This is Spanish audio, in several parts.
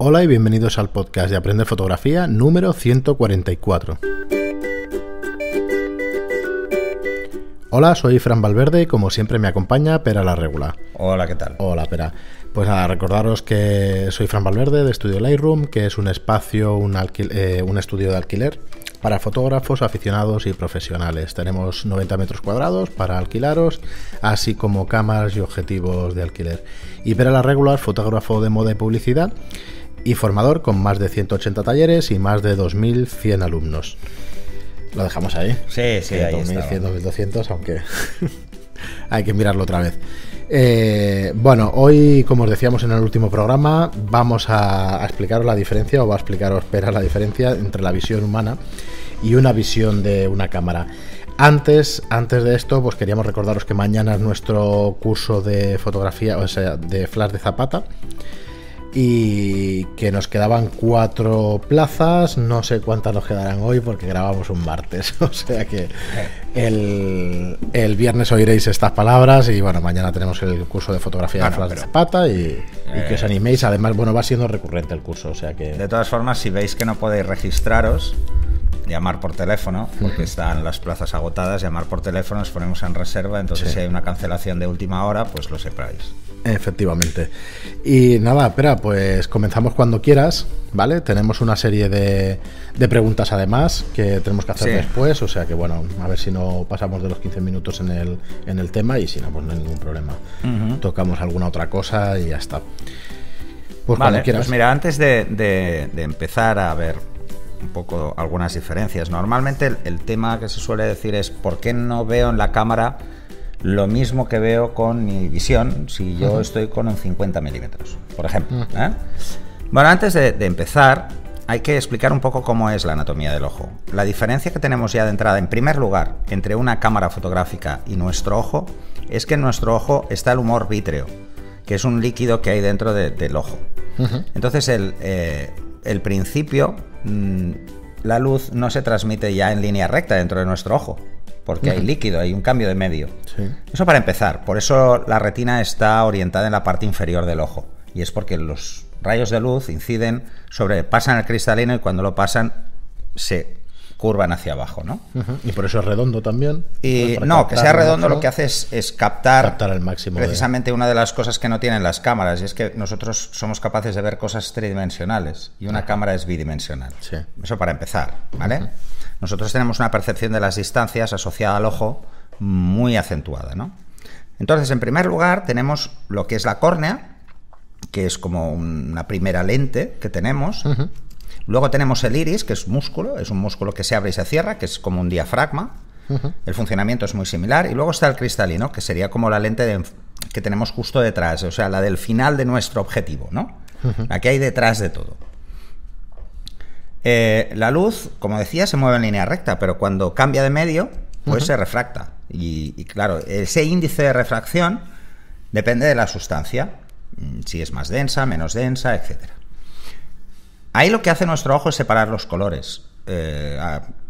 Hola y bienvenidos al podcast de Aprender Fotografía número 144. Hola, soy Fran Valverde y como siempre me acompaña Pera la Regula. Hola, ¿qué tal? Hola, Pera. Pues nada, recordaros que soy Fran Valverde de Estudio Lightroom, que es un espacio, un estudio de alquiler para fotógrafos, aficionados y profesionales. Tenemos 90 metros cuadrados para alquilaros, así como cámaras y objetivos de alquiler. Y Pera la Regula, fotógrafo de moda y publicidad y formador con más de 180 talleres y más de 2.100 alumnos. Lo dejamos ahí. Sí, ahí 2.100, 2.200, aunque hay que mirarlo otra vez. Bueno, hoy, como os decíamos en el último programa, vamos a explicaros la diferencia, o va a explicaros Pera la diferencia entre la visión humana y una visión de una cámara. Antes de esto, pues queríamos recordaros que mañana es nuestro curso de fotografía, o sea, de flash de zapata, y que nos quedaban 4 plazas, no sé cuántas nos quedarán hoy porque grabamos un martes, o sea que el viernes oiréis estas palabras y bueno, mañana tenemos el curso de fotografía de flash de zapata y que os animéis. Además, bueno, va siendo recurrente el curso, o sea que... De todas formas, si veis que no podéis registraros, llamar por teléfono, porque están las plazas agotadas, llamar por teléfono, os ponemos en reserva, entonces si hay una cancelación de última hora, pues lo sepáis. Efectivamente. Y nada, espera, pues comenzamos cuando quieras, ¿vale? Tenemos una serie de preguntas además que tenemos que hacer después, o sea que bueno, a ver si no pasamos de los 15 minutos en el tema y si no, pues no hay ningún problema. Tocamos alguna otra cosa y ya está. Pues vale, cuando quieras. Pues mira, antes de empezar a ver un poco algunas diferencias, normalmente el tema que se suele decir es ¿por qué no veo en la cámara lo mismo que veo con mi visión si yo estoy con un 50 milímetros, por ejemplo? Bueno, antes de empezar hay que explicar un poco cómo es la anatomía del ojo. La diferencia que tenemos ya de entrada, en primer lugar, entre una cámara fotográfica y nuestro ojo, es que en nuestro ojo está el humor vítreo, que es un líquido que hay dentro del ojo. Entonces el principio, la luz no se transmite ya en línea recta dentro de nuestro ojo, porque hay líquido, hay un cambio de medio. Eso para empezar. Por eso la retina está orientada en la parte inferior del ojo, y es porque los rayos de luz inciden pasan el cristalino y cuando lo pasan se curvan hacia abajo, ¿no? Y por eso es redondo también. Y no, que sea redondo lo que hace es captar el máximo. Precisamente una de las cosas que no tienen las cámaras, y es que nosotros somos capaces de ver cosas tridimensionales y una cámara es bidimensional. Eso para empezar, ¿vale? Nosotros tenemos una percepción de las distancias asociada al ojo muy acentuada, ¿no? Entonces, en primer lugar, tenemos lo que es la córnea, que es como una primera lente que tenemos. Luego tenemos el iris, que es un músculo que se abre y se cierra, que es como un diafragma. El funcionamiento es muy similar. Y luego está el cristalino, que sería como la lente que tenemos justo detrás, o sea, la del final de nuestro objetivo, ¿no? La que hay detrás de todo. La luz, como decía, se mueve en línea recta, pero cuando cambia de medio, pues se refracta. Y claro, ese índice de refracción depende de la sustancia, si es más densa, menos densa, etcétera. Ahí lo que hace nuestro ojo es separar los colores.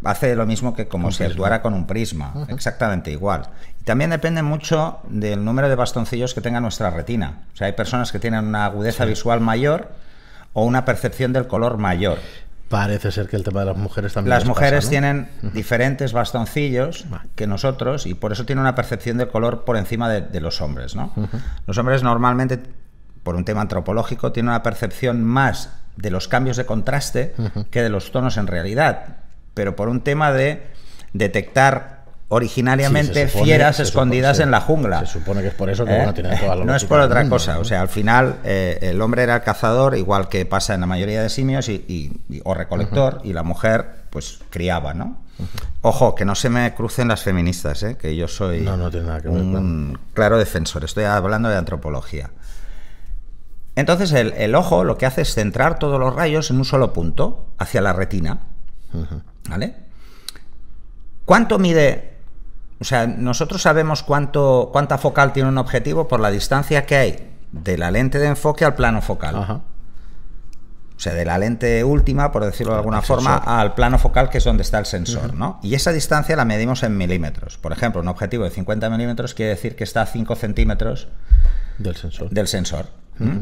Hace lo mismo que como si actuara con un prisma, exactamente igual. Y también depende mucho del número de bastoncillos que tenga nuestra retina. O sea, hay personas que tienen una agudeza visual mayor o una percepción del color mayor. Parece ser que el tema de las mujeres también. Las mujeres tienen diferentes bastoncillos que nosotros y por eso tienen una percepción del color por encima de los hombres, ¿no? Los hombres normalmente, por un tema antropológico, tienen una percepción más de los cambios de contraste que de los tonos en realidad, pero por un tema de detectar originariamente fieras escondidas en la jungla. Se supone que es por eso que bueno, tiene toda la no es por otra cosa, o sea, al final el hombre era el cazador, igual que pasa en la mayoría de simios, o recolector, y la mujer pues criaba, ¿no? Ojo, que no se me crucen las feministas, que yo soy no tiene nada que ver, un claro defensor, estoy hablando de antropología. Entonces el ojo lo que hace es centrar todos los rayos en un solo punto, hacia la retina, ¿vale? ¿Cuánto mide? O sea, nosotros sabemos cuánta focal tiene un objetivo por la distancia que hay de la lente de enfoque al plano focal. O sea, de la lente última, por decirlo de alguna forma, al plano focal, que es donde está el sensor, ¿no? Y esa distancia la medimos en milímetros. Por ejemplo, un objetivo de 50 milímetros quiere decir que está a 5 centímetros del sensor.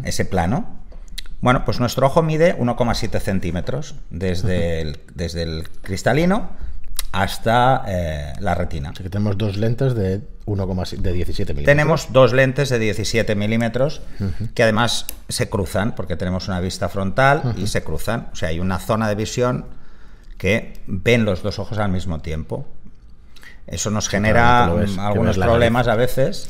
Ese plano. Bueno, pues nuestro ojo mide 1,7 centímetros desde el cristalino hasta la retina. Así que tenemos dos lentes de 17 milímetros. Tenemos dos lentes de 17 milímetros que además se cruzan porque tenemos una vista frontal y se cruzan. O sea, hay una zona de visión que ven los dos ojos al mismo tiempo. Eso nos genera algunos problemas a veces,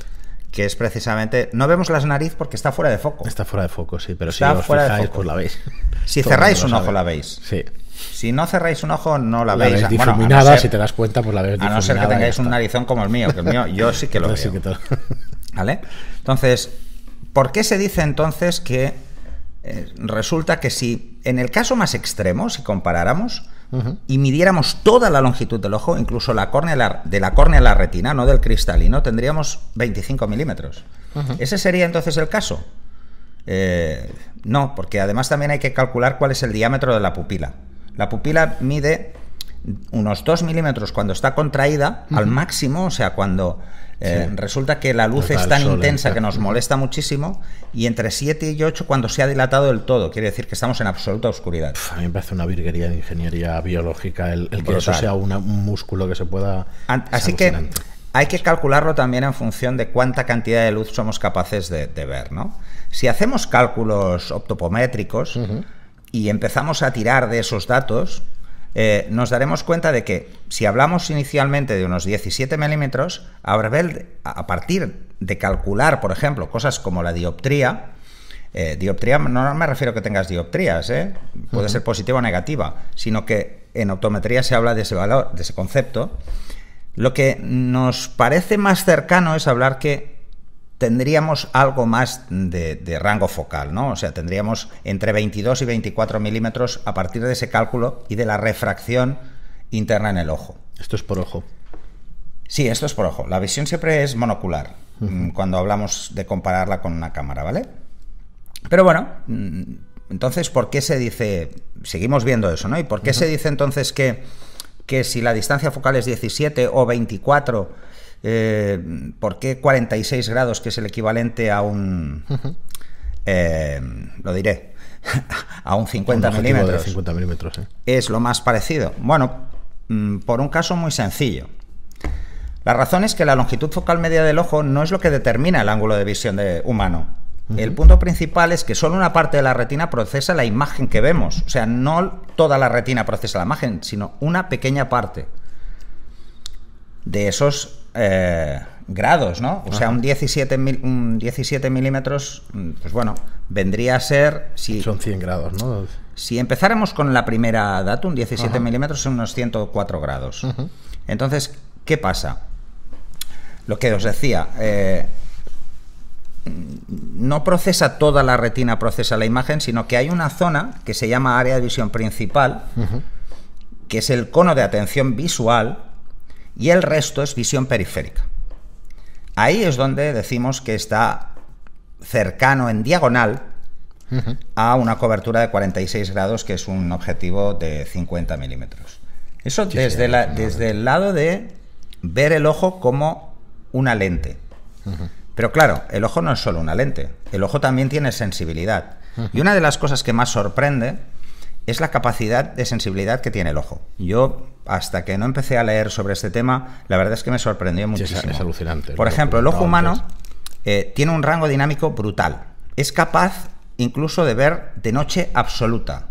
que es precisamente... No vemos la nariz porque está fuera de foco. Está fuera de foco, sí, pero está si os fijáis, pues la veis. Si cerráis un ojo, la veis. Sí. Si no cerráis un ojo, no la La veis. ves difuminada, bueno, si te das cuenta, pues la ves difuminada. A no ser que tengáis un narizón como el mío, que el mío yo sí que lo veo. Sí que ¿Vale? Entonces, ¿por qué se dice entonces que resulta que si, en el caso más extremo, si comparáramos y midiéramos toda la longitud del ojo, incluso la córnea de la córnea a la retina, no del cristalino, tendríamos 25 milímetros? ¿Ese sería entonces el caso? No, porque además también hay que calcular cuál es el diámetro de la pupila. La pupila mide unos 2 milímetros cuando está contraída al máximo, o sea, cuando resulta que la luz es tan intensa que nos molesta muchísimo, y entre 7 y 8 cuando se ha dilatado del todo. Quiere decir que estamos en absoluta oscuridad. A mí me parece una virguería de ingeniería biológica el que eso sea un músculo que se pueda... Así que hay que calcularlo también en función de cuánta cantidad de luz somos capaces de ver, ¿no? Si hacemos cálculos optométricos y empezamos a tirar de esos datos, nos daremos cuenta de que si hablamos inicialmente de unos 17 milímetros, a partir de calcular, por ejemplo, cosas como la dioptría, no me refiero a que tengas dioptrías, puede ser positiva o negativa, sino que en optometría se habla de ese valor, de ese concepto. Lo que nos parece más cercano es hablar que tendríamos algo más de rango focal, ¿no? O sea, tendríamos entre 22 y 24 milímetros a partir de ese cálculo y de la refracción interna en el ojo. Esto es por ojo. Sí, esto es por ojo. La visión siempre es monocular cuando hablamos de compararla con una cámara, ¿vale? Pero bueno, entonces, ¿por qué se dice? Seguimos viendo eso, ¿no? ¿Y por qué se dice entonces que si la distancia focal es 17 o 24... ¿por qué 46 grados, que es el equivalente a un... lo diré, a un 50 milímetros? De 50 milímetros, es lo más parecido. Bueno, por un caso muy sencillo. La razón es que la longitud focal media del ojo no es lo que determina el ángulo de visión humano. El punto principal es que solo una parte de la retina procesa la imagen que vemos. O sea, no toda la retina procesa la imagen, sino una pequeña parte de esos grados, ¿no? O sea, un 17 milímetros, pues bueno, vendría a ser... Son 100 grados, ¿no? Si empezáramos con la primera data, un 17 milímetros son unos 104 grados. Entonces, ¿qué pasa? Lo que os decía, no procesa toda la retina, procesa la imagen, sino que hay una zona que se llama área de visión principal, que es el cono de atención visual, y el resto es visión periférica. Ahí es donde decimos que está cercano en diagonal a una cobertura de 46 grados, que es un objetivo de 50 milímetros. Eso desde el lado de ver el ojo como una lente. Pero claro, el ojo no es solo una lente, el ojo también tiene sensibilidad. Y una de las cosas que más sorprende es la capacidad de sensibilidad que tiene el ojo. Yo, hasta que no empecé a leer sobre este tema, la verdad es que me sorprendió muchísimo. Sí, es alucinante. Por ejemplo, el ojo humano tiene un rango dinámico brutal. Es capaz incluso de ver de noche absoluta.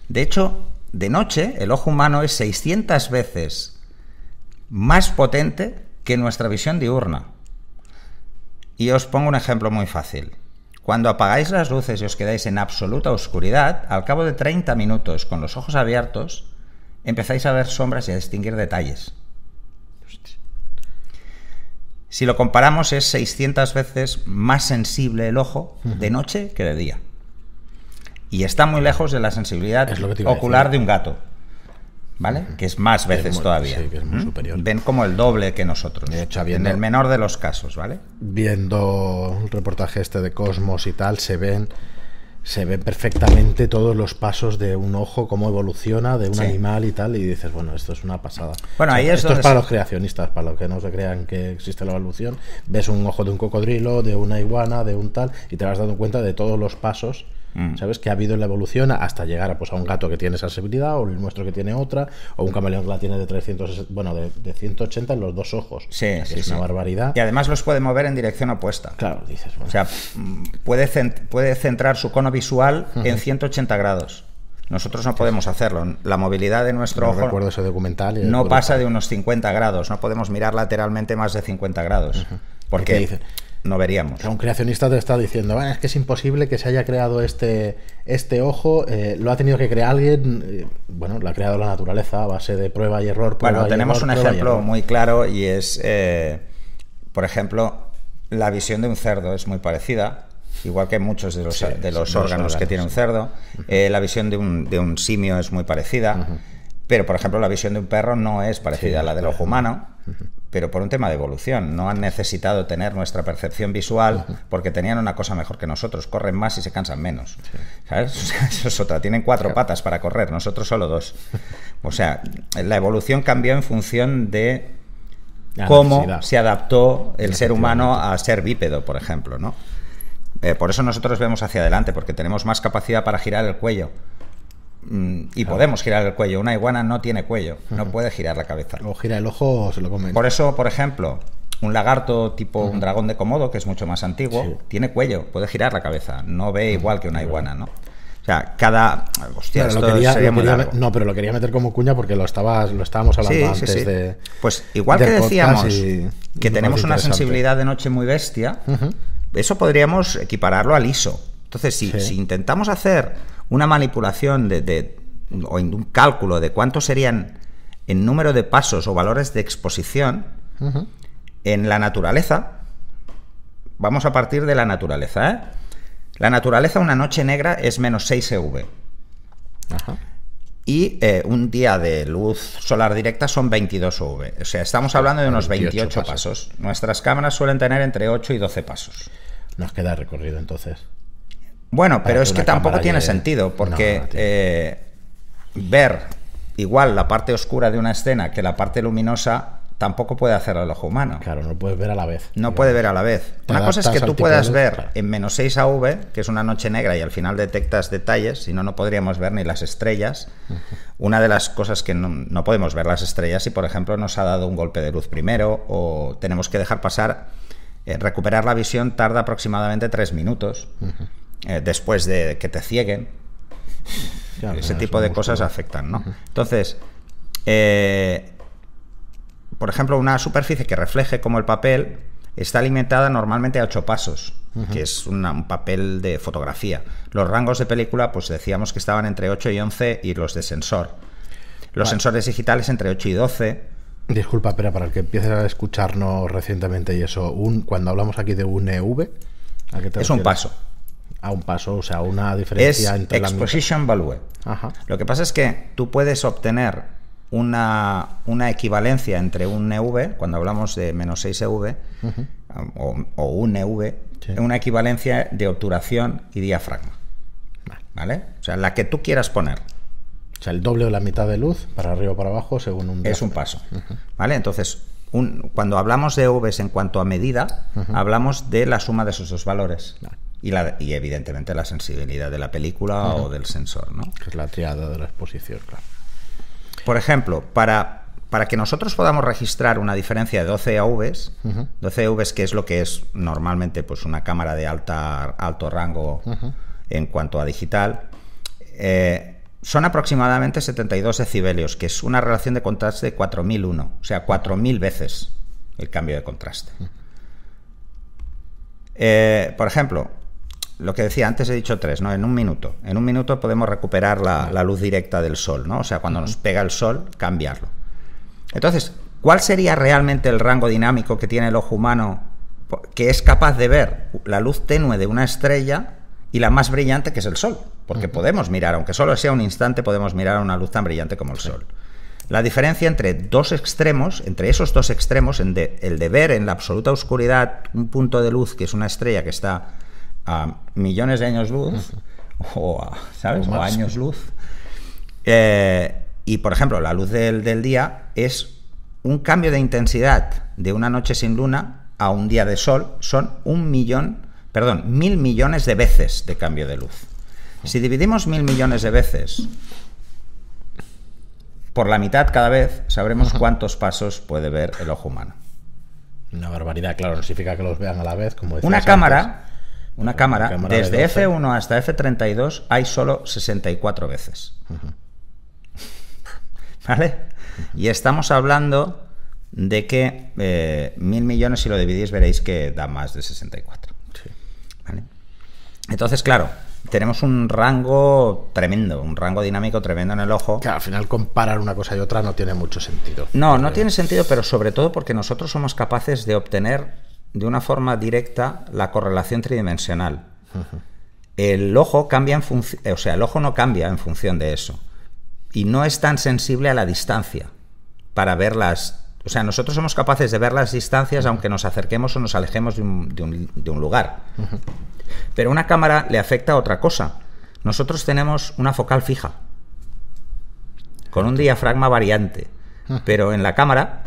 De hecho, de noche, el ojo humano es 600 veces más potente que nuestra visión diurna. Y os pongo un ejemplo muy fácil. Cuando apagáis las luces y os quedáis en absoluta oscuridad, al cabo de 30 minutos con los ojos abiertos, empezáis a ver sombras y a distinguir detalles. Si lo comparamos, es 600 veces más sensible el ojo de noche que de día. Y está muy lejos de la sensibilidad ocular de un gato, ¿vale? Que es más veces todavía. Sí, que es muy superior. Ven como el doble que nosotros. De hecho, en el menor de los casos, ¿vale? Viendo el reportaje este de Cosmos y tal, se ven perfectamente todos los pasos de un ojo, cómo evoluciona de un animal y tal, y dices, bueno, esto es una pasada. Bueno, ahí esto es para los creacionistas, para los que no se crean que existe la evolución. Ves un ojo de un cocodrilo, de una iguana, de un tal, y te vas dando cuenta de todos los pasos ¿Sabes? Que ha habido en la evolución hasta llegar a, pues, a un gato que tiene esa sensibilidad, o el nuestro que tiene otra, o un camaleón que la tiene de 300, bueno, de 180 en los dos ojos. Sí, es una barbaridad. Y además los puede mover en dirección opuesta. Claro, dices, bueno. O sea, puede centrar su cono visual en 180 grados. Nosotros no podemos hacerlo. La movilidad de nuestro ojo recuerdo ese documental no pasa de unos 50 grados. No podemos mirar lateralmente más de 50 grados. Porque no veríamos. O sea, un creacionista te está diciendo, es que es imposible que se haya creado este ojo, lo ha tenido que crear alguien, bueno, lo ha creado la naturaleza a base de prueba y error. Bueno, tenemos un ejemplo muy claro y es, por ejemplo, la visión de un cerdo es muy parecida, igual que muchos de los órganos que tiene un cerdo. La visión de un simio es muy parecida, pero, por ejemplo, la visión de un perro no es parecida a la del ojo humano. Pero por un tema de evolución, no han necesitado tener nuestra percepción visual porque tenían una cosa mejor que nosotros, corren más y se cansan menos, ¿sabes? O sea, eso es otra, tienen 4 patas para correr, nosotros solo 2. O sea, la evolución cambió en función de cómo se adaptó el ser humano a ser bípedo, por ejemplo, ¿no? Por eso nosotros vemos hacia adelante, porque tenemos más capacidad para girar el cuello. Y podemos girar el cuello. Una iguana no tiene cuello, no puede girar la cabeza. O gira el ojo o se lo comen. Por eso, por ejemplo, un lagarto tipo un dragón de Komodo, que es mucho más antiguo, tiene cuello, puede girar la cabeza, no ve igual que una iguana, ¿no? O sea, hostia, pero esto sería muy largo. No, pero lo quería meter como cuña porque lo estábamos hablando antes de... Pues igual que decíamos que tenemos una sensibilidad de noche muy bestia, eso podríamos equipararlo al ISO. Entonces, si intentamos hacer una manipulación o un cálculo de cuántos serían en número de pasos o valores de exposición en la naturaleza, vamos a partir de la naturaleza, ¿eh? La naturaleza, una noche negra es menos 6 EV. Y un día de luz solar directa son 22 EV. O sea, estamos hablando de unos 28 pasos. Nuestras cámaras suelen tener entre 8 y 12 pasos. Nos queda recorrido entonces. Bueno, pero es que tampoco tiene sentido, porque ver igual la parte oscura de una escena que la parte luminosa tampoco puede hacerlo el ojo humano. Claro, no puedes ver a la vez. No puede ver a la vez. Una cosa es que tú puedas ver en menos 6 AV, que es una noche negra, y al final detectas detalles, si no, no podríamos ver ni las estrellas. Una de las cosas que no podemos ver las estrellas si, por ejemplo, nos ha dado un golpe de luz primero o tenemos que dejar pasar. Recuperar la visión tarda aproximadamente 3 minutos. Después de que te cieguen, ese tipo de cosas afectan, ¿no? Entonces, por ejemplo, una superficie que refleje como el papel está limitada normalmente a 8 pasos, que es un papel de fotografía. Los rangos de película, pues decíamos que estaban entre 8 y 11, y los de sensor. Los sensores digitales entre 8 y 12. Disculpa, pero para el que empiece a escucharnos recientemente y eso, cuando hablamos aquí de un EV, ¿a qué te refieres? Un paso. A un paso, o sea, una diferencia entre Exposition Value. Lo que pasa es que tú puedes obtener una equivalencia entre un EV, cuando hablamos de menos 6 EV, o un EV, una equivalencia de obturación y diafragma. ¿Vale? O sea, la que tú quieras poner. O sea, el doble o la mitad de luz, para arriba o para abajo, según un diafragma. Es un paso. ¿Vale? Entonces, cuando hablamos de EVs en cuanto a medida, hablamos de la suma de esos dos valores. Y evidentemente la sensibilidad de la película o del sensor, ¿no? Que es la triada de la exposición, claro. Por ejemplo, para que nosotros podamos registrar una diferencia de 12 AVs, 12 AVs, que es lo que es normalmente pues una cámara de alto rango en cuanto a digital, son aproximadamente 72 decibelios, que es una relación de contraste de 4001, o sea, 4000 veces el cambio de contraste. Por ejemplo, lo que decía antes, he dicho 3, ¿no? En un minuto podemos recuperar la luz directa del sol, ¿no? O sea, cuando nos pega el sol, cambiarlo. Entonces, ¿cuál sería realmente el rango dinámico que tiene el ojo humano que es capaz de ver la luz tenue de una estrella y la más brillante, que es el sol? Porque podemos mirar, aunque solo sea un instante, podemos mirar a una luz tan brillante como el sol. La diferencia entre esos dos extremos, el de ver en la absoluta oscuridad un punto de luz que es una estrella que está a millones de años luz, ¿sabes? O años luz. Y, por ejemplo, la luz del día es un cambio de intensidad de una noche sin luna a un día de sol, son 1.000 millones de veces de cambio de luz. Si dividimos 1000 millones de veces por la mitad cada vez, sabremos cuántos pasos puede ver el ojo humano. Una barbaridad, claro, no significa que los vean a la vez, como decías Una antes. cámara, desde de 12. F1 hasta F32 hay solo 64 veces. ¿Vale? Y estamos hablando de que 1000 millones, si lo dividís, veréis que da más de 64. Sí. ¿Vale? Entonces, claro, tenemos un rango tremendo, un rango dinámico tremendo en el ojo. Que al final comparar una cosa y otra no tiene mucho sentido. No tiene sentido, pero sobre todo porque nosotros somos capaces de obtener de una forma directa la correlación tridimensional. El ojo cambia en función, o sea, el ojo no cambia en función de eso. Y no es tan sensible a la distancia para verlas. O sea, nosotros somos capaces de ver las distancias aunque nos acerquemos o nos alejemos de un lugar. Pero a una cámara le afecta a otra cosa. Nosotros tenemos una focal fija, con un diafragma variante. Pero en la cámara,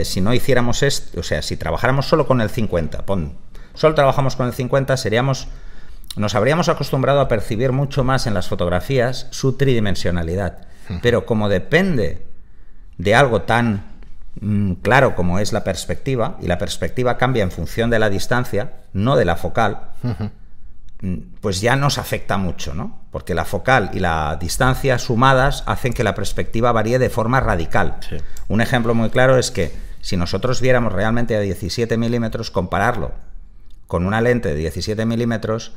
si no hiciéramos esto, o sea, si trabajáramos solo con el 50, solo trabajamos con el 50, nos habríamos acostumbrado a percibir mucho más en las fotografías su tridimensionalidad. Pero como depende de algo tan claro como es la perspectiva, y la perspectiva cambia en función de la distancia, no de la focal, pues ya nos afecta mucho, ¿no? Porque la focal y la distancia sumadas hacen que la perspectiva varíe de forma radical. Sí. Un ejemplo muy claro es que si nosotros viéramos realmente a 17 milímetros, compararlo con una lente de 17 milímetros,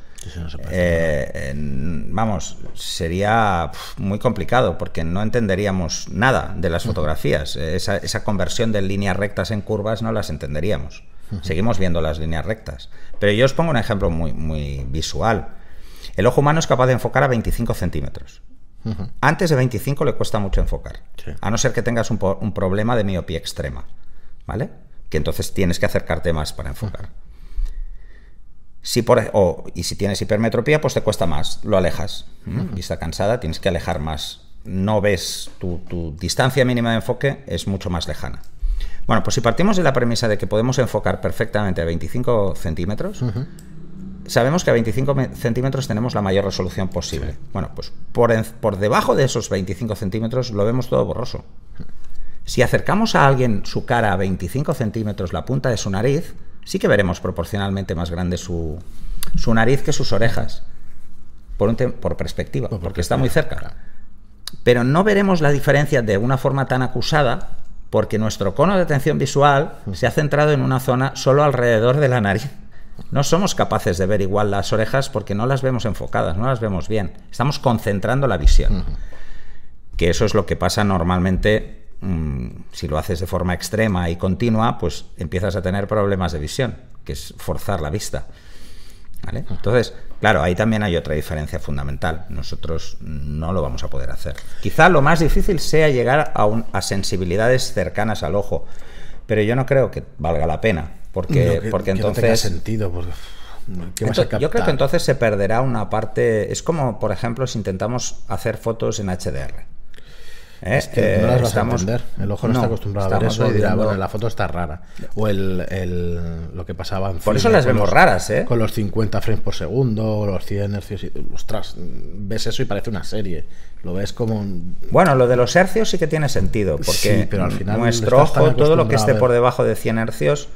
vamos, sería muy complicado porque no entenderíamos nada de las fotografías. Esa conversión de líneas rectas en curvas no las entenderíamos. Seguimos viendo las líneas rectas. Pero yo os pongo un ejemplo muy visual. El ojo humano es capaz de enfocar a 25 centímetros. Antes de 25 le cuesta mucho enfocar. Sí. A no ser que tengas un problema de miopía extrema, ¿vale? Que entonces tienes que acercarte más para enfocar. Y si tienes hipermetropía, pues te cuesta más, lo alejas. Vista cansada, tienes que alejar más. No ves, tu distancia mínima de enfoque es mucho más lejana. Bueno, pues si partimos de la premisa de que podemos enfocar perfectamente a 25 centímetros, sabemos que a 25 centímetros tenemos la mayor resolución posible. Sí. Bueno, pues por debajo de esos 25 centímetros lo vemos todo borroso. Si acercamos a alguien su cara a 25 centímetros, la punta de su nariz, sí que veremos proporcionalmente más grande su nariz que sus orejas, por perspectiva, porque está muy cerca. Pero no veremos la diferencia de una forma tan acusada porque nuestro cono de atención visual se ha centrado en una zona solo alrededor de la nariz. No somos capaces de ver igual las orejas porque no las vemos enfocadas, no las vemos bien. Estamos concentrando la visión. Que eso es lo que pasa normalmente. Si lo haces de forma extrema y continua, pues empiezas a tener problemas de visión, que es forzar la vista, ¿vale? Entonces, claro, ahí también hay otra diferencia fundamental. Nosotros no lo vamos a poder hacer. Quizá lo más difícil sea llegar a sensibilidades cercanas al ojo, pero yo no creo que valga la pena, porque entonces no tenga sentido, porque yo creo que entonces se perderá una parte. Es como, por ejemplo, si intentamos hacer fotos en HDR. Es que no las vas a entender. El ojo no está acostumbrado a ver eso y dirá, bueno, la foto está rara. O lo que pasaba en Por eso las vemos raras, ¿eh? Con los 50 frames por segundo, o los 100 hercios. Ostras, ves eso y parece una serie. Lo ves como Bueno, lo de los hercios sí que tiene sentido, porque sí, pero al final nuestro ojo, todo lo que esté por debajo de 100 hercios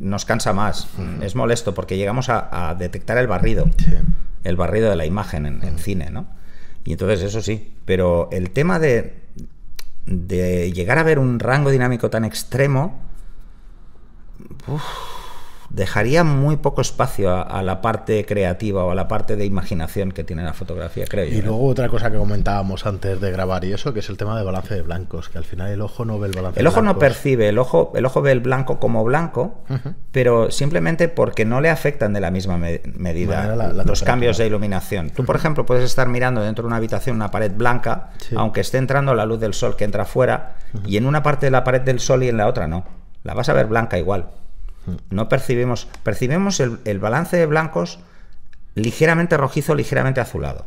nos cansa más. Es molesto porque llegamos a detectar el barrido. Sí. El barrido de la imagen en cine, ¿no? Y entonces eso sí, pero el tema de llegar a ver un rango dinámico tan extremo dejaría muy poco espacio a la parte creativa o a la parte de imaginación que tiene la fotografía, creo yo. Y luego otra cosa que comentábamos antes de grabar y eso, que es el tema de balance de blancos, que al final el ojo no ve el balance de blancos. El ojo no percibe, el ojo ve el blanco como blanco, pero simplemente porque no le afectan de la misma medida los cambios de iluminación. Tú, por ejemplo, puedes estar mirando dentro de una habitación una pared blanca, aunque esté entrando la luz del sol que entra afuera, y en una parte de la pared del sol y en la otra no. La vas a ver blanca igual. No percibimos el balance de blancos ligeramente rojizo, ligeramente azulado.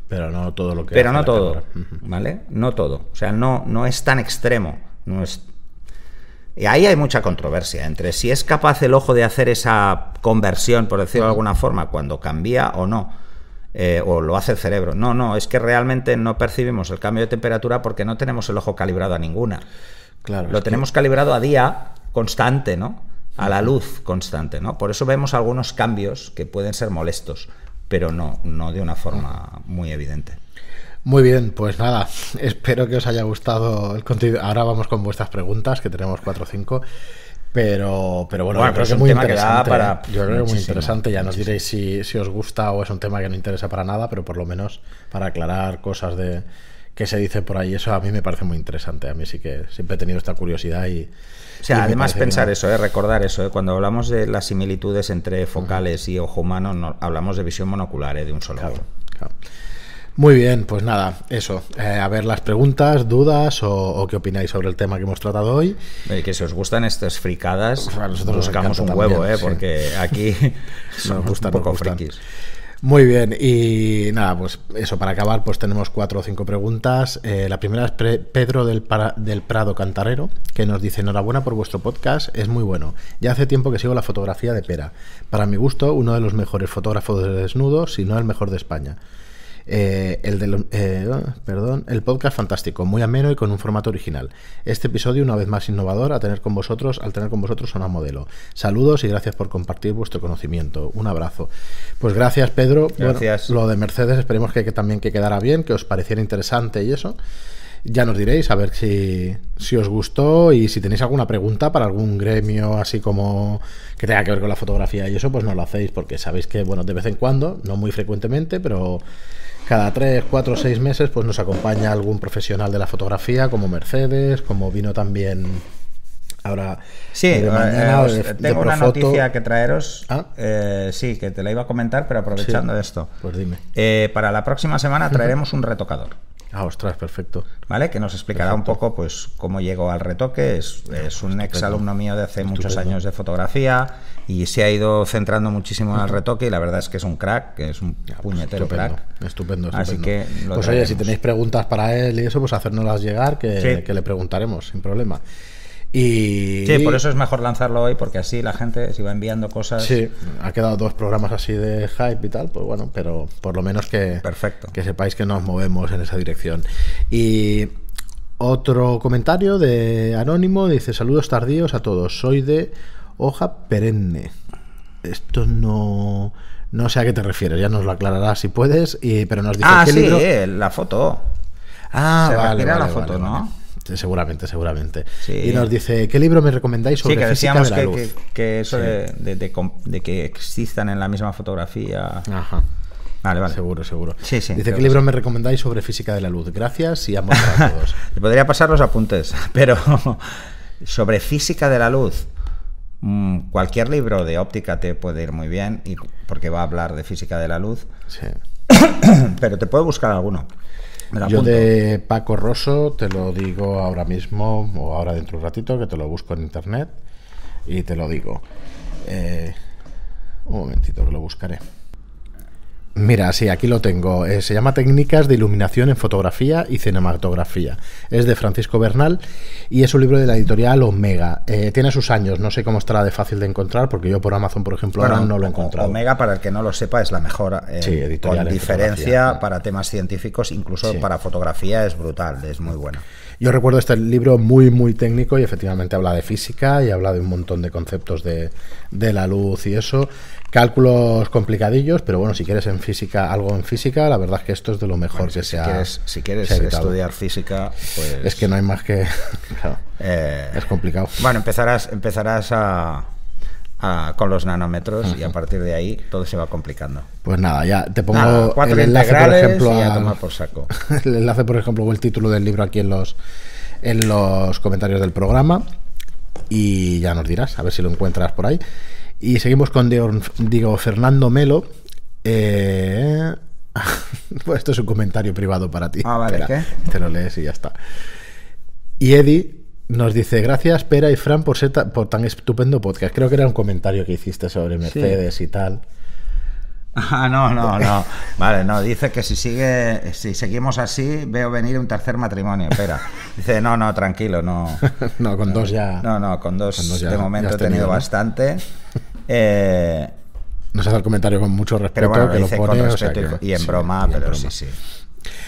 Pero no todo lo que Pero no todo, ¿vale? No todo. O sea, no es tan extremo. Y ahí hay mucha controversia entre si es capaz el ojo de hacer esa conversión, por decirlo de alguna forma, cuando cambia o no. o lo hace el cerebro. No, es que realmente no percibimos el cambio de temperatura porque no tenemos el ojo calibrado a ninguna. Claro, lo tenemos calibrado a día constante, ¿no? A la luz constante, ¿no? Por eso vemos algunos cambios que pueden ser molestos, pero no de una forma muy evidente. Muy bien, pues nada, espero que os haya gustado el contenido. Ahora vamos con vuestras preguntas, que tenemos 4 o 5. Pero bueno, yo creo que es muy interesante. Yo creo que es muy interesante. Ya nos diréis si os gusta o es un tema que no interesa para nada, pero por lo menos para aclarar cosas de que se dice por ahí, eso a mí me parece muy interesante. A mí sí que siempre he tenido esta curiosidad y... O sea, además pensar eso, recordar eso, cuando hablamos de las similitudes entre focales y ojo humano, no, hablamos de visión monocular, de un solo ojo. Claro. Muy bien, pues nada, eso. A ver las preguntas, dudas o qué opináis sobre el tema que hemos tratado hoy. Que si os gustan estas fricadas, nosotros buscamos un huevo, también, porque aquí son un poco frikis. Muy bien, y nada, pues eso, para acabar, pues tenemos 4 o 5 preguntas. La primera es Pedro del Prado Cantarero, que nos dice: enhorabuena por vuestro podcast, es muy bueno. Ya hace tiempo que sigo la fotografía de Pera. Para mi gusto, uno de los mejores fotógrafos de desnudo, si no el mejor de España. El podcast fantástico, muy ameno y con un formato original. Este episodio una vez más innovador al tener con vosotros a una modelo. Saludos y gracias por compartir vuestro conocimiento. Un abrazo. Pues gracias, Pedro. Gracias. Bueno, lo de Mercedes esperemos que también que quedara bien, que os pareciera interesante y eso. Ya nos diréis a ver si os gustó, y si tenéis alguna pregunta para algún gremio así como que tenga que ver con la fotografía y eso, pues no lo hacéis, porque sabéis que, bueno, de vez en cuando, no muy frecuentemente, pero cada 3, 4, 6 meses pues nos acompaña algún profesional de la fotografía, como Mercedes, como vino también ahora. Sí, mañana, tengo una noticia que traeros. Sí, que te la iba a comentar, pero aprovechando esto. Pues dime. Para la próxima semana traeremos un retocador. Ostras, perfecto. ¿Vale? Que nos explicará un poco pues cómo llegó al retoque. Es un exalumno mío de hace muchos años de fotografía y se ha ido centrando muchísimo en el retoque, y la verdad es que es un crack, que es un puñetero crack. Estupendo. Así que pues oye, si tenéis preguntas para él y eso, pues hacérnoslas llegar, que le preguntaremos sin problema. Y sí, por eso es mejor lanzarlo hoy, porque así la gente se va enviando cosas. Sí, ha quedado 2 programas así de hype y tal, pues bueno, pero por lo menos que sepáis que nos movemos en esa dirección. Y otro comentario de Anónimo, dice: saludos tardíos a todos, soy de hoja perenne. Esto no sé a qué te refieres, ya nos lo aclararás si puedes, pero nos dice ¿qué libro? La foto. Vale, la foto, ¿no? Vale. Seguramente. Sí. Y nos dice: ¿qué libro me recomendáis sobre física de la luz? Que eso de que existan en la misma fotografía. Ajá. Vale. Seguro. Sí, dice: ¿qué libro me recomendáis sobre física de la luz? Gracias y amos a todos. Te podría pasar los apuntes, pero sobre física de la luz, cualquier libro de óptica te puede ir muy bien, porque va a hablar de física de la luz. Sí. Pero te puedo buscar alguno. Yo de Paco Rosso te lo digo ahora mismo, o ahora dentro de un ratito, que te lo busco en internet y te lo digo. Un momentito que lo buscaré. Mira, sí, aquí lo tengo. Se llama Técnicas de iluminación en fotografía y cinematografía. Es de Francisco Bernal y es un libro de la editorial Omega. Tiene sus años, no sé cómo estará de fácil de encontrar, porque yo por Amazon, por ejemplo, ahora no lo he encontrado. Omega, para el que no lo sepa, es la mejor editorial con diferencia para temas científicos, incluso para fotografía es brutal, es muy bueno. Yo recuerdo este libro muy, muy técnico y efectivamente habla de física y habla de un montón de conceptos de la luz y eso. Cálculos complicadillos, pero bueno, si quieres algo en física, la verdad es que esto es de lo mejor que se ha. Si quieres estudiar física, pues. Es que no hay más que. Claro, es complicado. Bueno, empezarás con los nanómetros y a partir de ahí todo se va complicando. Pues nada, ya te pongo 4 el enlace, por ejemplo, y a tomar por saco. El enlace, por ejemplo, o el título del libro aquí en los comentarios del programa, y ya nos dirás, a ver si lo encuentras por ahí. Y seguimos con Diego Fernando Melo. Pues esto es un comentario privado para ti. Vale, Espera, te lo lees y ya está. Y Eddie nos dice: gracias, Pera y Fran, por tan estupendo podcast. Creo que era un comentario que hiciste sobre Mercedes y tal. No. Vale, no, dice que si seguimos así, veo venir un tercer matrimonio. Espera. Dice, no, tranquilo, no. No, con 2 ya. No, con dos de momento he tenido bastante. nos hace el comentario con mucho respeto, pero bueno, que lo dice pone, con o sea respeto que, y en sí, broma, y en pero broma. sí.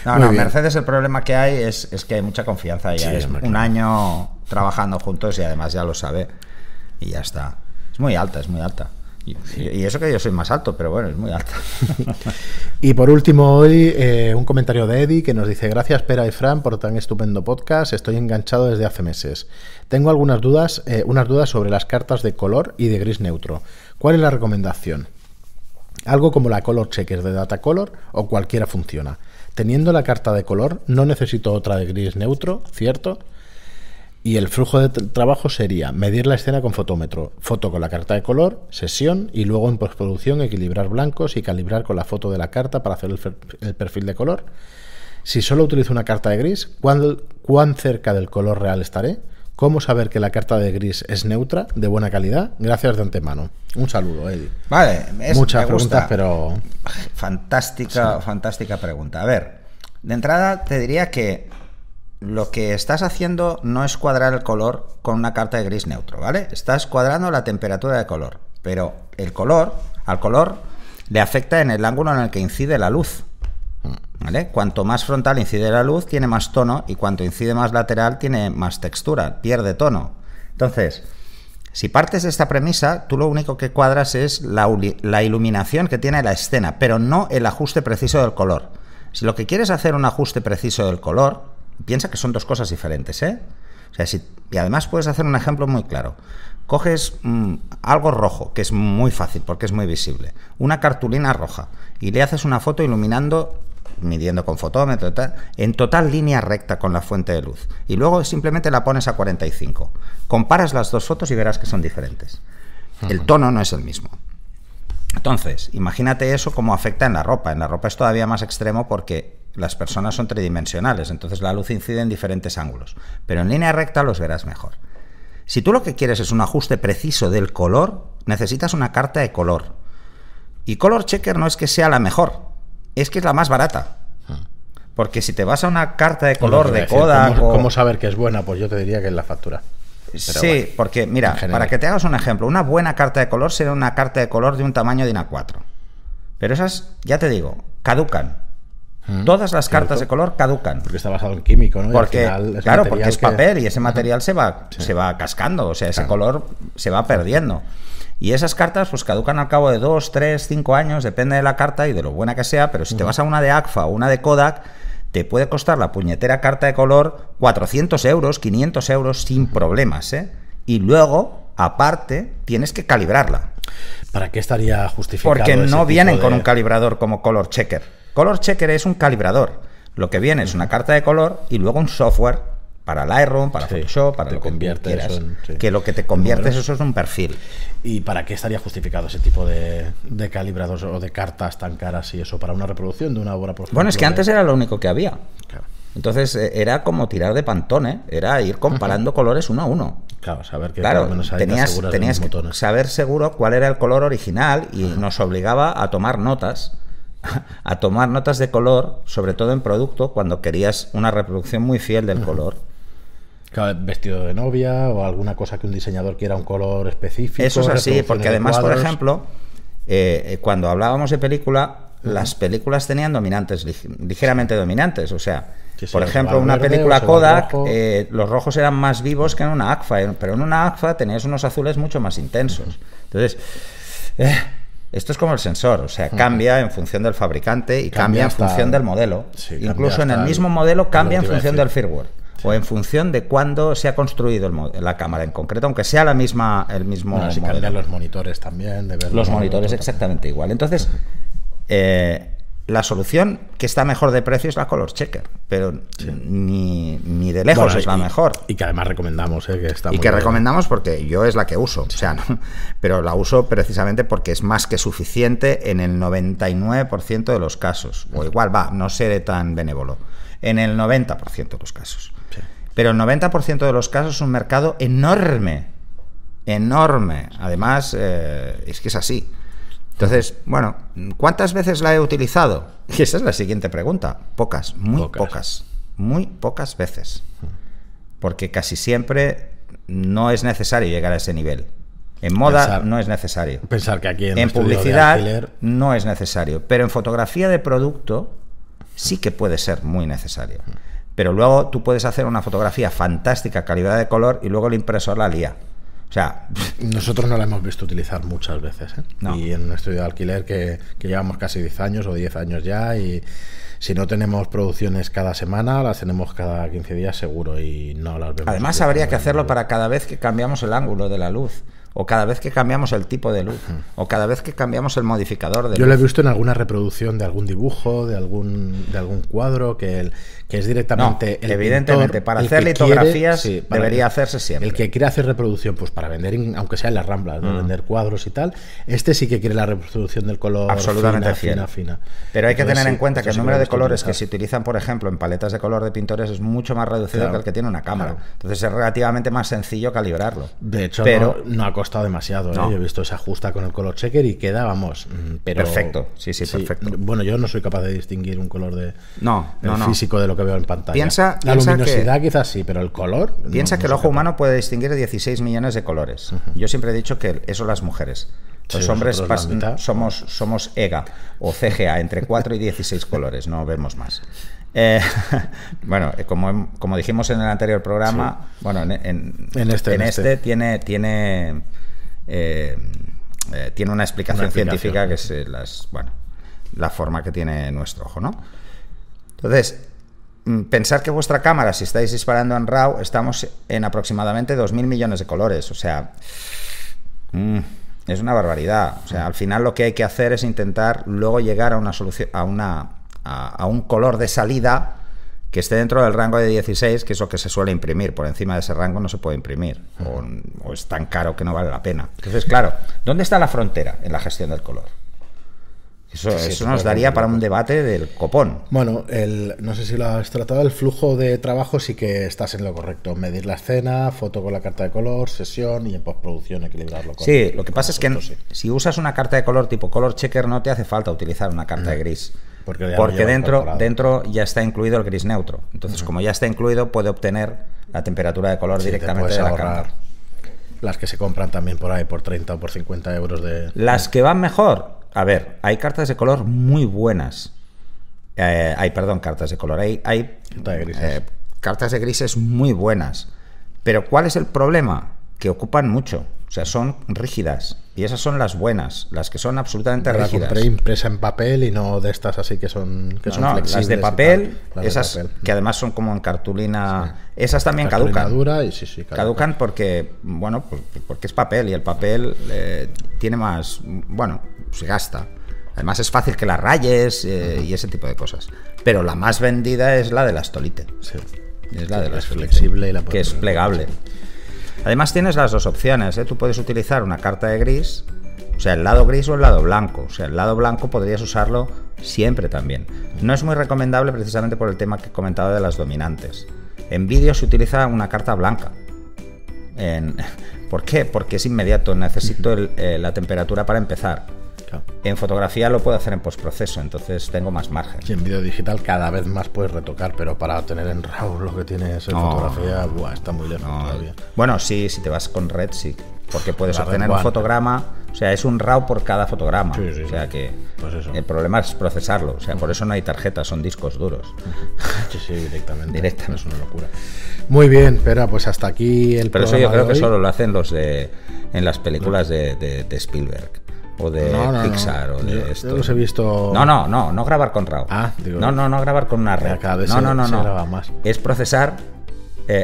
No, Muy bien. Mercedes el problema que hay es que hay mucha confianza. Ya Sí, es hombre, un claro. año trabajando juntos y además ya lo sabe. Y ya está. Es muy alta, es muy alta. Y eso que yo soy más alto, pero bueno, es muy alta. Y por último hoy un comentario de Eddie que nos dice: gracias Pera y Fran por tan estupendo podcast, estoy enganchado desde hace meses. Tengo algunas dudas, unas dudas sobre las cartas de color y de gris neutro. ¿Cuál es la recomendación? Algo como la Color Checker de Datacolor o cualquiera funciona. Teniendo la carta de color no necesito otra de gris neutro, ¿cierto? Y el flujo de trabajo sería medir la escena con fotómetro, foto con la carta de color, sesión y luego en postproducción equilibrar blancos y calibrar con la foto de la carta para hacer el perfil de color. Si solo utilizo una carta de gris, ¿cuán cerca del color real estaré? ¿Cómo saber que la carta de gris es neutra, de buena calidad? Gracias de antemano. Un saludo, Eddie. Vale, muchas preguntas, pero... Fantástica, sí. Fantástica pregunta. A ver, de entrada te diría que lo que estás haciendo no es cuadrar el color con una carta de gris neutro, ¿vale? Estás cuadrando la temperatura de color, pero el color, al color le afecta en el ángulo en el que incide la luz, ¿vale? Cuanto más frontal incide la luz, tiene más tono, y cuanto incide más lateral, tiene más textura, pierde tono. Entonces, si partes de esta premisa, tú lo único que cuadras es la iluminación que tiene la escena, pero no el ajuste preciso del color. Si lo que quieres es hacer un ajuste preciso del color, piensa que son dos cosas diferentes, ¿eh? O sea, y además puedes hacer un ejemplo muy claro. Coges algo rojo, que es muy fácil porque es muy visible, una cartulina roja, y le haces una foto iluminando, midiendo con fotómetro y tal, en total línea recta con la fuente de luz, y luego simplemente la pones a 45. Comparas las dos fotos y verás que son diferentes. El tono no es el mismo. Entonces, imagínate eso como afecta en la ropa. En la ropa es todavía más extremo porque las personas son tridimensionales, entonces la luz incide en diferentes ángulos, pero en línea recta los verás mejor. Si tú lo que quieres es un ajuste preciso del color, necesitas una carta de color. Y Color Checker no es que sea la mejor, es que es la más barata. Porque si te vas a una carta de color de Kodak... ¿Cómo saber que es buena? Pues yo te diría que es la factura. Pero sí, bueno, porque mira, para que te hagas un ejemplo, una buena carta de color será una carta de color de un tamaño de una 4. Pero esas, ya te digo, caducan. Todas las cartas de color caducan. Porque está basado en químico, ¿no? Porque, claro, porque es papel y ese material se va cascando, o sea, ese color se va perdiendo. Y esas cartas pues caducan al cabo de 2, 3, 5 años, depende de la carta y de lo buena que sea, pero si te vas a una de Agfa o una de Kodak, te puede costar la puñetera carta de color 400 euros, 500 euros sin problemas, ¿eh? Y luego, aparte, tienes que calibrarla. ¿Para qué estaría justificado? Porque no vienen con un calibrador como Color Checker. Color Checker es un calibrador. Lo que viene es una carta de color y luego un software para Lightroom, para Photoshop, para lo que quieras. Que lo que te conviertes eso es un perfil. ¿Y para qué estaría justificado ese tipo de calibradores o de cartas tan caras y eso? ¿Para una reproducción de una obra, por ejemplo? Bueno, es que antes era lo único que había. Claro. Entonces era como tirar de Pantone, era ir comparando colores uno a uno. Claro, saber que claro, por lo menos tenías que saber seguro cuál era el color original y nos obligaba a tomar notas de color, sobre todo en producto, cuando querías una reproducción muy fiel del color. Claro, vestido de novia o alguna cosa que un diseñador quiera un color específico. Eso es así, porque además, por ejemplo, cuando hablábamos de película, las películas tenían dominantes, ligeramente dominantes, o sea, por ejemplo, una película Kodak, los rojos eran más vivos que en una Agfa, pero en una Agfa tenías unos azules mucho más intensos. Entonces, esto es como el sensor, o sea, cambia en función del fabricante y cambia en función del modelo. Sí, incluso en el mismo modelo cambia en función del firmware. Sí. O en función de cuándo se ha construido la cámara en concreto, aunque sea el mismo bueno, si cambian los monitores también. Los monitores exactamente igual. Entonces, la solución que está mejor de precio es la Color Checker, pero ni de lejos es la mejor. Y que además recomendamos, que está y que recomendamos porque yo es la que uso, o sea, ¿no? Pero la uso precisamente porque es más que suficiente en el 99% de los casos, o igual no seré tan benévolo, en el 90% de los casos. Sí. Pero el 90% de los casos es un mercado enorme, además es que es así. Entonces, bueno, ¿cuántas veces la he utilizado? Y esa es la siguiente pregunta. Pocas, muy pocas veces. Porque casi siempre no es necesario llegar a ese nivel. En moda no es necesario. Pensar que aquí en publicidad no es necesario. Pero en fotografía de producto sí que puede ser muy necesario. Pero luego tú puedes hacer una fotografía fantástica, calidad de color, y luego el impresor la lía. O sea, nosotros no la hemos visto utilizar muchas veces, ¿eh? No. Y en un estudio de alquiler que llevamos casi 10 años o 10 años ya, y si no tenemos producciones cada semana, las tenemos cada 15 días seguro, y no las vemos. Además habría que hacerlo para cada vez que cambiamos el ángulo de la luz, o cada vez que cambiamos el tipo de luz, o cada vez que cambiamos el modificador de luz. Yo lo he visto en alguna reproducción de algún dibujo, de algún cuadro, que es directamente... No, evidentemente, para hacer litografías debería hacerse siempre. El que quiere hacer reproducción, pues para vender, aunque sea en las Ramblas, ¿no? Vender cuadros y tal, este sí que quiere la reproducción del color absolutamente fina. Pero hay que tener en cuenta que el número de colores que se utilizan, por ejemplo, en paletas de color de pintores es mucho más reducido que el que tiene una cámara. Claro. Entonces es relativamente más sencillo calibrarlo. De hecho, pero no ha costado demasiado, ¿eh? Yo he visto, se ajusta con el color checker y queda, vamos, pero... Perfecto, sí, perfecto. Bueno, yo no soy capaz de distinguir un color del no. físico de lo que veo en pantalla. La piensa luminosidad quizás sí, pero el color... Piensa que el ojo humano puede distinguir 16 millones de colores. Yo siempre he dicho que eso las mujeres. Los hombres somos EGA o CGA, entre 4 y 16 colores, no vemos más. Bueno, como dijimos en el anterior programa, bueno, en este tiene una explicación científica, que es la forma que tiene nuestro ojo, ¿no? Entonces, pensar que vuestra cámara, si estáis disparando en RAW, estamos en aproximadamente 2.000 millones de colores, o sea, es una barbaridad. O sea, al final lo que hay que hacer es intentar luego llegar a una solución, a un color de salida que esté dentro del rango de 16, que es lo que se suele imprimir. Por encima de ese rango no se puede imprimir, o es tan caro que no vale la pena. Entonces, claro, ¿dónde está la frontera en la gestión del color? Eso nos daría para un debate del copón. Bueno, no sé si lo has tratado, el flujo de trabajo sí que estás en lo correcto. Medir la escena, foto con la carta de color, sesión, y en postproducción equilibrarlo. Sí, lo que pasa es que si usas una carta de color tipo color checker, no te hace falta utilizar una carta de gris. Porque dentro ya está incluido el gris neutro. Entonces, como ya está incluido, puede obtener la temperatura de color directamente de la carta. Las que se compran también por ahí por 30 o por 50 euros de... Las que van mejor... A ver, hay cartas de color muy buenas. Cartas de color. Hay cartas de grises muy buenas. Pero ¿cuál es el problema? Que ocupan mucho. O sea, son rígidas. Y esas son las buenas, las que son absolutamente rígidas. La compré impresa en papel y no de estas así que son flexibles. Las de papel, esas que además son como en cartulina, esas también caducan. Dura y caducan porque, porque es papel, y el papel tiene más, se gasta. Además es fácil que la rayes y ese tipo de cosas. Pero la más vendida es la de la Stolite. Sí. Es la de la Stolite, flexible y que es plegable. Además tienes las dos opciones, ¿eh? Tú puedes utilizar una carta de gris, o sea, el lado gris o el lado blanco. O sea, el lado blanco podrías usarlo siempre también. No es muy recomendable precisamente por el tema que he comentado de las dominantes. En vídeo se utiliza una carta blanca. ¿Por qué? Porque es inmediato, necesito la temperatura para empezar. Claro. En fotografía lo puedo hacer en postproceso, entonces tengo más margen. Y en vídeo digital cada vez más puedes retocar, pero para tener en RAW lo que tienes en fotografía, está muy lejos todavía. Bueno, sí, si te vas con Red, sí, porque puedes obtener un fotograma, o sea, es un RAW por cada fotograma. Sí, o sea que pues eso. El problema es procesarlo, o sea, por eso no hay tarjetas, son discos duros. Sí, directamente. Es una locura. Muy bien, pero pues hasta aquí el programa. Pero eso yo creo que solo lo hacen en las películas de Spielberg. O de Pixar o de esto. Yo los he visto. No grabar con RAW. No grabar con una red. Cada vez se graba más. Es procesar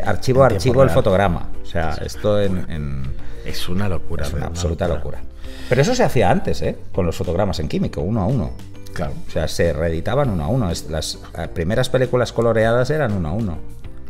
archivo a archivo el fotograma. O sea, esto es una locura. Es una absoluta locura. Pero eso se hacía antes, con los fotogramas en químico, 1 a 1. Claro. O sea, se reeditaban 1 a 1. Las primeras películas coloreadas eran 1 a 1.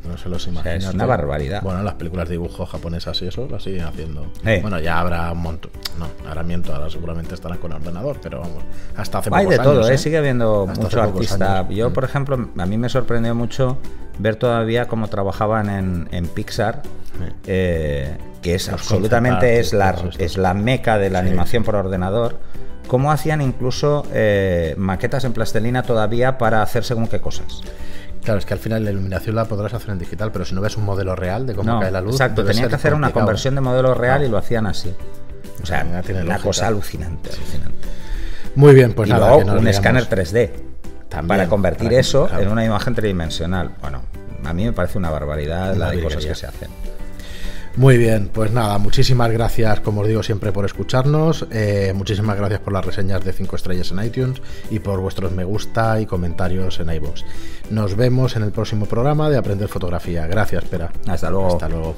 No se los imagina. O sea, es una barbaridad. Bueno, las películas de dibujo japonesas y eso lo siguen haciendo. Bueno, ya habrá un montón. No, ahora miento, ahora seguramente estarán con ordenador, pero vamos, hasta hace pocos años. Hay de todo, sigue habiendo mucho artista. Yo, por ejemplo, a mí me sorprendió mucho ver todavía cómo trabajaban en Pixar, que es absolutamente es la meca de la animación por ordenador. Cómo hacían incluso maquetas en plastilina todavía para hacer según qué cosas. Claro, es que al final la iluminación la podrás hacer en digital, pero si no ves un modelo real de cómo cae la luz... Exacto, tenían que hacer una conversión de modelo real y lo hacían así. O sea, una cosa alucinante. Muy bien, pues y nada. Luego un escáner 3D también, para convertir eso en una imagen tridimensional. Bueno, a mí me parece una barbaridad la de cosas que se hacen. Muy bien, pues nada, muchísimas gracias, como os digo siempre, por escucharnos. Muchísimas gracias por las reseñas de 5 estrellas en iTunes y por vuestros me gusta y comentarios en iVoox. Nos vemos en el próximo programa de Aprender Fotografía. Gracias, Pera. Hasta luego. Hasta luego.